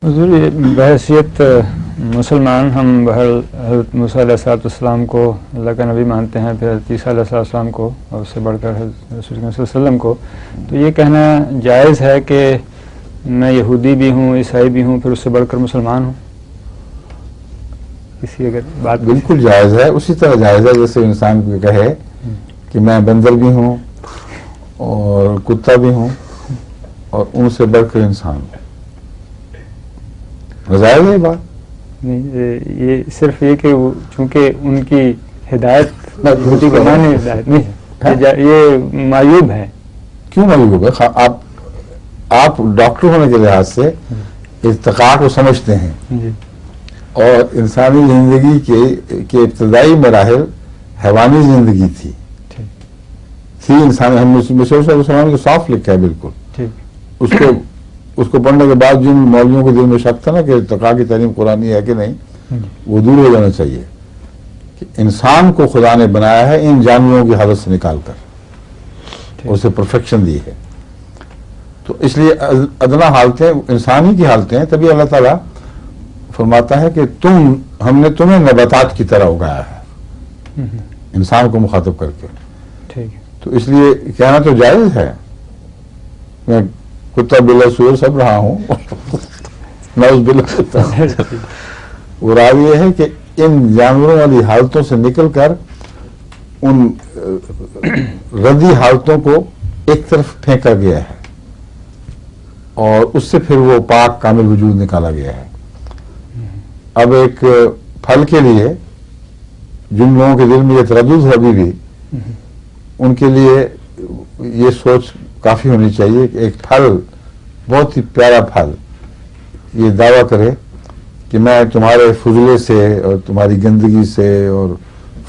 حضور یہ بحیثیت مسلمان ہم حضرت موسیٰ علیہ السلام کو اللہ کا نبی مانتے ہیں، پھر حضرت عیسیٰ علیہ السلام کو، اور اس سے بڑھ کر حضرت رسول اللہ صلی اللہ علیہ وسلم کو، تو یہ کہنا جائز ہے کہ میں یہودی بھی ہوں، عیسائی بھی ہوں، پھر اس سے بڑھ کر مسلمان ہوں؟ اسی اگر بات بالکل جائز ہے، اسی طرح جائز ہے جیسے انسان کو کہے کہ میں بندر بھی ہوں اور کتا بھی ہوں اور ان سے بڑھ کر انسان ہوں۔ جائز ہے یہ بات؟ نہیں، یہ صرف یہ کہ چونکہ ان کی ہدایت یہودی کو ماننے ہدایت نہیں ہے، یہ معیوب ہے۔ کیوں معیوب ہے؟ آپ ڈاکٹر ہونے کے لحاظ سے ارتقاء کو سمجھتے ہیں اور انسانی زندگی کے ابتدائی مراحل حیوانی زندگی تھی انسان، ہم مسلمان کو صاف لکھا ہے بالکل۔ اس کو پڑھنے کے بعد جن مولویوں کے دل میں شک تھا نا کہ ارتقاء کی تعلیم قرآنی ہے کہ نہیں، وہ دور ہو جانا چاہیے کہ انسان کو خدا نے بنایا ہے ان جانوروں کی حالت سے نکال کر، اسے پرفیکشن دی ہے، تو اس لیے ادنا حالتیں انسانی کی حالتیں ہیں، تبھی اللہ تعالیٰ فرماتا ہے کہ ہم نے تمہیں نباتات کی طرح اگایا ہے، انسان کو مخاطب کر کے۔ تو اس لیے کہنا تو جائز ہے، میں کتا بلا سور سب رہا ہوں نوز بلا، وہ راز یہ ہے کہ ان جانوروں والی حالتوں سے نکل کر ان ردی حالتوں کو ایک طرف پھینکا گیا ہے اور اس سے پھر وہ پاک کامل وجود نکالا گیا ہے۔ اب ایک پھل کے لیے جن لوگوں کے دل میں یہ تردد ہے ابھی بھی، ان کے لیے یہ سوچ کافی ہونی چاہیے کہ ایک پھل، بہت ہی پیارا پھل، یہ دعویٰ کرے کہ میں تمہارے فضلے سے اور تمہاری گندگی سے اور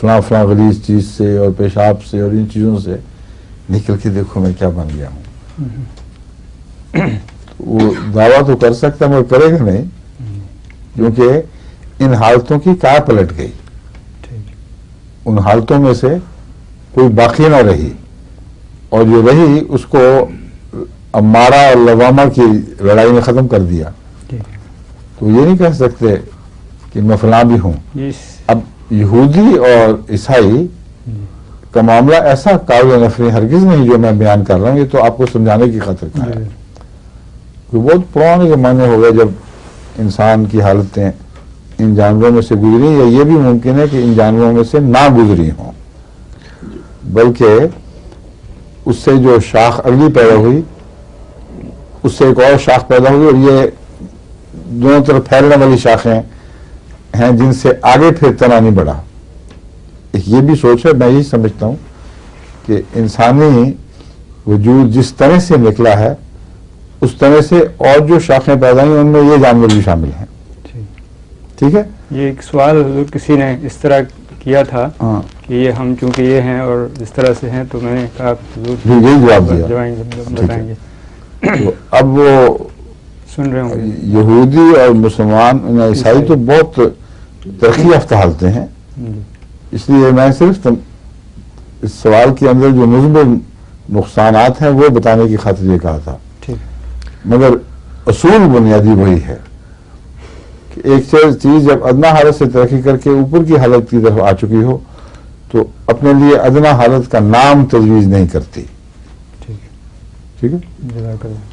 فلاں فلاں غلیظ چیز سے اور پیشاب سے اور ان چیزوں سے نکل کے دیکھو میں کیا بن گیا ہوں۔ وہ دعویٰ تو کر سکتا مگر کرے گا نہیں، کیونکہ ان حالتوں کی کار پلٹ گئی، ان حالتوں میں سے کوئی باقی نہ رہی، اور جو رہی اس کو امارہ اور لوامہ کی لڑائی میں ختم کر دیا۔ تو یہ نہیں کہہ سکتے کہ میں فلاں بھی ہوں۔ اب یہودی اور عیسائی کا معاملہ ایسا قابل نفری ہرگز نہیں جو میں بیان کر رہا ہوں، یہ تو آپ کو سمجھانے کی خاطر کا ہے۔ بہت پرانے زمانے ہو گئے جب انسان کی حالتیں ان جانوروں میں سے گزری، یا یہ بھی ممکن ہے کہ ان جانوروں میں سے نہ گزری ہوں، بلکہ اس سے جو شاخ اگلی پیدا ہوئی اس سے ایک اور شاخ پیدا ہوئی، اور یہ دونوں طرف پھیلنے والی شاخیں ہیں جن سے آگے پھر تنا نہیں بڑھا۔ یہ بھی سوچ ہے، میں یہی سمجھتا ہوں کہ انسانی وجود جس طرح سے نکلا ہے اس طرح سے اور جو شاخیں پیدا ہوئی ان میں یہ جانور بھی شامل ہیں۔ ٹھیک ہے، یہ ایک سوال حضور کسی نے اس طرح کیا تھا کہ یہ ہم چونکہ یہ ہیں اور اس طرح سے ہیں، تو میں نے کہا حضور یہی جواب دیا، بتائیں گے۔ اب وہ سن رہے ہوں یہودی اور مسلمان عیسائی تو بہت ترقی یافتہ حالتیں ہیں، اس لیے میں صرف اس سوال کے اندر جو مثبت نقصانات ہیں وہ بتانے کی خاطر یہ کہا تھا، مگر اصول بنیادی وہی ہے کہ ایک چیز جب ادنا حالت سے ترقی کر کے اوپر کی حالت کی طرف آ چکی ہو تو اپنے لیے ادنا حالت کا نام تجویز نہیں کرتی۔ ٹھیک ہے، جزاک اللہ۔